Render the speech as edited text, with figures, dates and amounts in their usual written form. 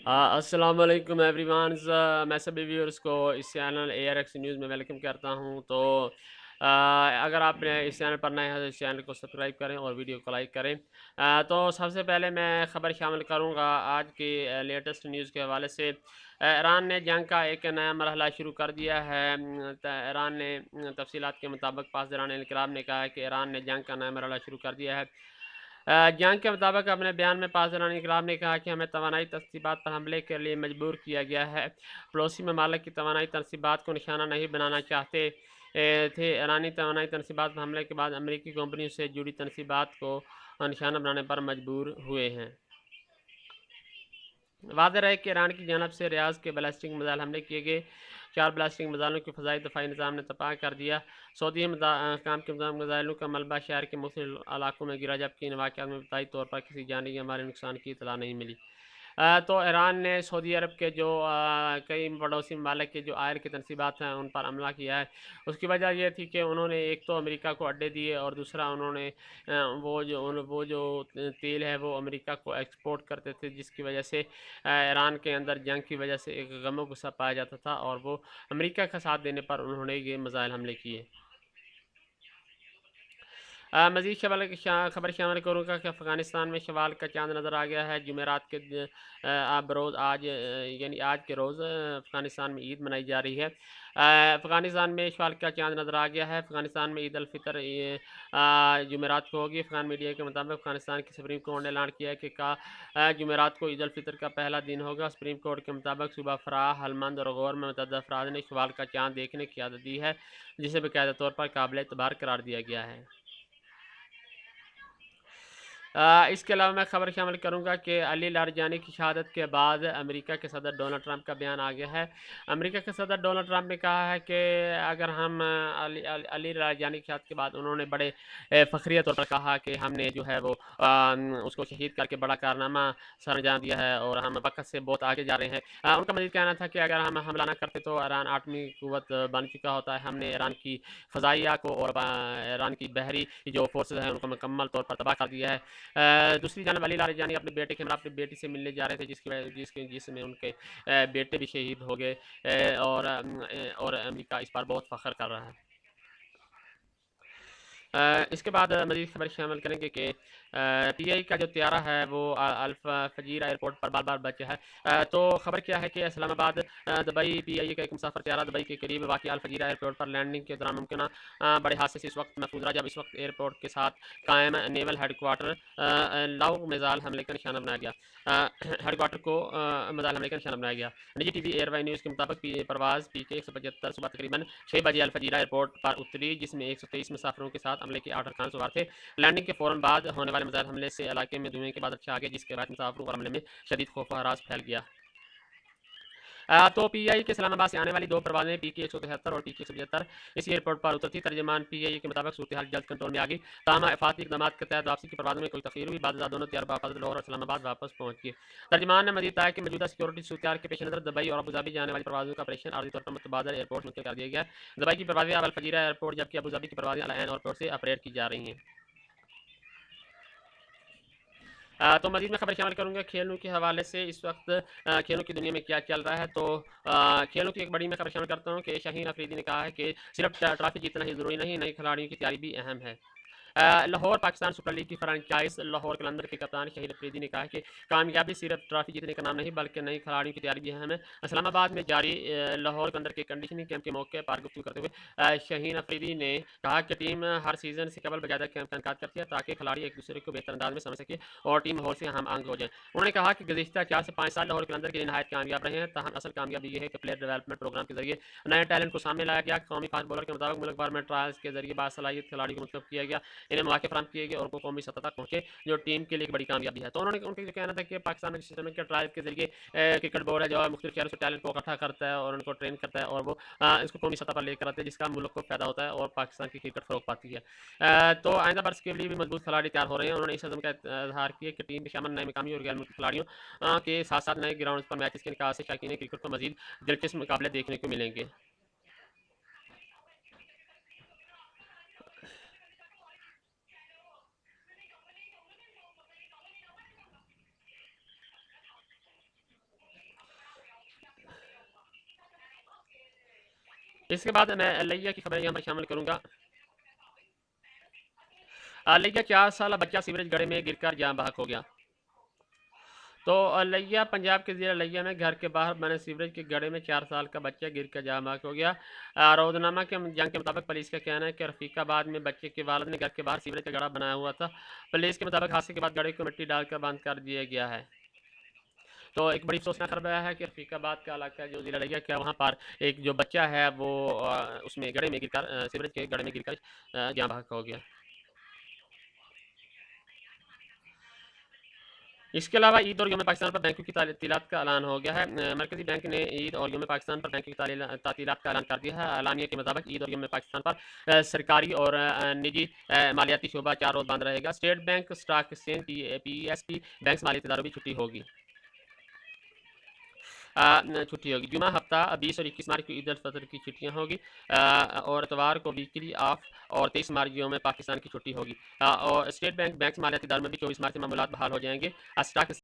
अस्सलाम वालेकुम एवरीवन। मैं सभी व्यूअर्स को इस चैनल ARX न्यूज़ में वेलकम करता हूं। तो अगर आप इस चैनल पर नए हैं तो इस चैनल को सब्सक्राइब करें और वीडियो को लाइक करें। तो सबसे पहले मैं ख़बर शामिल करूंगा आज की लेटेस्ट न्यूज़ के हवाले से। ईरान ने जंग का एक नया मरहला शुरू कर दिया है। ईरान ने तफसीलात के मुताबिक पासदारान इनकलाब ने कहा है कि ईरान ने जंग का नया मरहला शुरू कर दिया है। जंग के मुताबिक अपने बयान में पासदारान इनकलाब ने कहा कि हमें तवानाई तनसीबात पर हमले के लिए मजबूर किया गया है। पड़ोसी ममालिक की तवानाई तनसीबात को निशाना नहीं बनाना चाहते थे। ईरानी तवानाई तनसीबात पर हमले के बाद अमरीकी कंपनियों से जुड़ी तनसीबात को निशाना बनाने पर मजबूर हुए हैं। वाज़ेह रहे कि ईरान की जानब से रियाज के बैलिस्टिक मिसाइल हमले किए गए। 4 बैलिस्टिक मिसाइलों की फ़ज़ाई दफ़ाई निज़ाम ने तबाह कर दिया। सऊदी काम के मिसाइलों का मलबा शहर के मुख्तलिफ इलाकों में गिरा, जबकि इन वाक़यात में बताई तौर पर किसी जानी या माली नुकसान की इतला नहीं मिली। तो ईरान ने सऊदी अरब के जो कई पड़ोसी ममालिक के जो आयल की तनसीबात हैं उन पर हमला किया है। उसकी वजह ये थी कि उन्होंने एक तो अमेरिका को अड्डे दिए और दूसरा उन्होंने वो जो तेल है वो अमेरिका को एक्सपोर्ट करते थे, जिसकी वजह से ईरान के अंदर जंग की वजह से एक गम गुस्सा पाया जाता था और वो अमेरिका का साथ देने पर उन्होंने ये मिसाइल हमले किए। मज़ीद खबर शामिल करूँगा कि अफ़गानिस्तान में शवाल का चाँद नज़र आ गया है। जुमेरात के बरोज़ आज यानी आज के रोज़ अफ़गानिस्तान में ईद मनाई जा रही है। अफ़गानिस्तान में शवाल का चाँद नज़र आ गया है। अफ़गानिस्तान में ईद अल फ़ितर जुमेरात को होगी। अफ़गान मीडिया के मुताबिक अफ़गानिस्तान की सुप्रीम कोर्ट ने ऐलान किया है कि जुमेरात को ईद अल फ़ितर का पहला दिन होगा। सुप्रीम कोर्ट के मुताबिक सुबह फ़राह, हलमंद और गौर में मुतअद्दिद अफराद ने शवाल का चाँद देखने की इजाज़त दी है, जिसे बाकायदा तौर पर काबिल एतबार करार दिया गया है। इसके अलावा मैं ख़बर शामिल करूँगा कि अली लारजानी की शहादत के बाद अमेरिका के सदर डोनाल्ड ट्रंप का बयान आ गया है। अमेरिका के सदर डोनाल्ड ट्रंप ने कहा है कि अगर हम अली लारजानी की शहादत के बाद उन्होंने बड़े फ़ख्रियत तौर पर कहा कि हमने जो है वो उसको शहीद करके बड़ा कारनामा सर अंजाम दिया है और हम वक़्त से बहुत आगे जा रहे हैं। उनका मज़ीद कहना था कि अगर हम हमला ना करते तो ईरान आठवीं क़ुव्वत बन चुका होता है। हमने ईरान की फ़ज़ाइया को और ईरान की बहरी जो फ़ोर्सेस हैं उनको मुकम्मल तौर पर तबाह कर दिया है। दूसरी जानब अली लारजानी अपने बेटे के हमरा अपनी बेटी से मिलने जा रहे थे, जिसमें उनके बेटे भी शहीद हो गए। और अमेरिका इस पर बहुत फ़ख्र कर रहा है। इसके बाद मज़ीद खबर शामिल करेंगे कि PI का जो त्यारा है वो अल्फ़ा फ़जीर एयरपोर्ट पर बार बार बचा है। तो खबर क्या है कि इस्लामाबाद दुबई PI का एक मुसाफिर त्यारा दुबई के करीब वाक़ अल फ़जीरा एयरपोर्ट पर लैंडिंग के दौरान मुमकिन बड़े हादसे से इस वक्त महफूज रहा, जब इस वक्त एयरपोर्ट के साथ कायम नेवल हेडक्वार्टर लव मिसाइल हमले का निशाना बनाया गया। हेडक्वार्टर को मिसाइल हमले का निशाना बनाया गया। निजी TV एयरवाई न्यूज़ के मुताबिक परवाज़ PK 175 सुबह तकरीबन 6 बजे अल फ़जीरा एयरपोर्ट पर उतरी, जिसमें 123 मुसाफिरों के साथ अमले के 8 अरकान सवार थे। लैंडिंग के फ़ौरन बाद होने वाले मिसाइल हमले से इलाके में धुएं के बादल छा गए, जिसके बाद मुसाफिरों और अमले में शदीद खौफ व हरास फैल गया। तो PI के इस्लामाबाद से आने वाली 2 परवाज़ें PK 173 और PK 175 इसी एयरपोर्ट पर उतरती। तर्जमान PI के मुताबिक सूरत हाल जल्द कंट्रोल में आ गई। ताहम हिफाजती इक़दाम के तहत वापसी की परवाज़ों में कोई तख़य्युर हुई। बाद दोनों तैयार बाकायदा लाहौर और इस्लामाबाद वापस पहुँच गए। तर्जमान ने मज़ीद कहा कि मौजूदा सिक्योरिटी सूरत हाल के पेश नज़र दुबई और अबूधाबी जाने वाली परवाज़ों का ऑपरेशन आर्ज़ी तौर पर मुतबादल एयरपोर्ट मुंतकिल कर दिया गया है। दुबई की परवाज़ें अब अल फ़जीरा एयरपोर्ट, जबकि अबूधाबी की परवाज़ें अल आइन एयरपोर्ट से ऑपरेट की जा रही हैं। तो मज़ीद मैं खबर शामिल करूँगा खेलों के हवाले से। इस वक्त खेलों की दुनिया में क्या चल रहा है। तो खेलों की एक बड़ी मैं खबर शामिल करता हूँ कि शाहीन अफरीदी ने कहा है कि सिर्फ ट्रॉफी जीतना ही ज़रूरी नहीं, नए खिलाड़ियों की तैयारी भी अहम है। लाहौर पाकिस्तान सुपर लीग की फ्रेंचाइज लाहौर कलंदर के कप्तान शाहिद अफरीदी ने कहा है कि कामयाबी सिर्फ ट्रॉफी जीतने का नाम नहीं, बल्कि नई खिलाड़ियों की तैयारी भी अहम है। इस्लामाबाद में जारी लाहौर कलंदर के कंडीशनिंग कैंप के मौके पर गुफ्तगू करते हुए शाहीन अफरीदी ने कहा कि टीम हर सीज़न से कबल बाकायदा कैंप का इनका करती है, ताकि खिलाड़ी एक दूसरे को बेहतर अंदाज में समझ सके और टीम लाहौर से हम आंग हो जाए। उन्होंने कहा कि गुज़िश्ता 4 से 5 साल लाहौर कलंदर के लिए नहायत कामयाब रहे हैं। ताहम असल कामयाबी ये है कि प्लेयर डेवलपमेंट प्रोग्राम के जरिए नए टैलेंट को सामने लाया गया। कौमी फास्ट बॉलर के मुताबिक मुल्क भर में ट्रायल्स के जरिए बासलाहियत खिलाड़ी को मुंतखब किया गया, इन्हें मौके फराहम किए गए और वो कौमी सतह तक पहुंचे, जो टीम के लिए एक बड़ी कामयाबी है। तो उन्होंने उनका जो कहना था कि पाकिस्तान में सिस्टम के ट्रायल के जरिए क्रिकेट बोर्ड है जो मुख्तलिफ शहरों से टैलेंट को इकट्ठा करता है और उनको ट्रेन करता है और वो इसको कौमी सतह पर लेकर आते हैं, जिसका मुल्क को फायदा होता है और पाकिस्तान की क्रिकेट फरोग पाती है। तो आइंदा बरस के लिए भी मजबूत खिलाड़ी तैयार हो रहे हैं। उन्होंने इस अज़म का इजहार किया कि टीम में शामिल नए मकामी और गैर मुल्की खिलाड़ियों के साथ साथ नए ग्राउंड पर मैचेस के निकाह से शायकीन क्रिकेट को मजीद दिलचस्प मुकाबले देखने को मिलेंगे। इसके बाद मैं लिया की खबर यहाँ पर शामिल करूँगा। लिया 4 साल बच्चा सीवरेज गड्ढे में गिरकर जान बहक हो गया। तो लिया पंजाब के ज़िला लिया में घर के बाहर बने सीवरेज के गड्ढे में 4 साल का बच्चा गिर कर जान बहक हो गया। रोजनामा के जंग के मुताबिक पुलिस का कहना है कि रफीकाबाद में बच्चे के वालिद ने घर के बाहर सीवरेज का गड्ढा बनाया हुआ था। पुलिस के मुताबिक हादसे के बाद गड्ढे को मिट्टी डालकर बंद कर दिया गया है। तो एक बड़ी अफसोसनाक खबर है कि रफीकाबाद का इलाका जो ज़िला लिया क्या वहाँ पर एक जो बच्चा है वो उसमें गड्ढे में गिरकर सीवरेज के गड्ढे में गिरकर जान बहक हो गया। इसके अलावा ईद और यौम पाकिस्तान पर बैंकों की तातीलात का ऐलान हो गया है। मरकज़ी बैंक ने ईद और यौम पाकिस्तान पर बैंकों की तातीलात का ऐलान कर दिया है। ऐलानिया के मुताबिक ईद और यौम पाकिस्तान पर सरकारी और निजी मालियाती शोबा 4 रोज़ बंद रहेगा। State bank, stock exchange, PSP bank मालियाती इदारों भी छुट्टी होगी। छुट्टी होगी। जुमा हफ्ता 20 और 21 मार्च को ईद उल फितर की छुट्टियां होगी और इतवार को वीकली ऑफ और 23 मार्च में पाकिस्तान की छुट्टी होगी। और स्टेट बैंक मालियाती इदारों में भी 24 मार्च से मामूलात बहाल हो जाएंगे। स्टॉक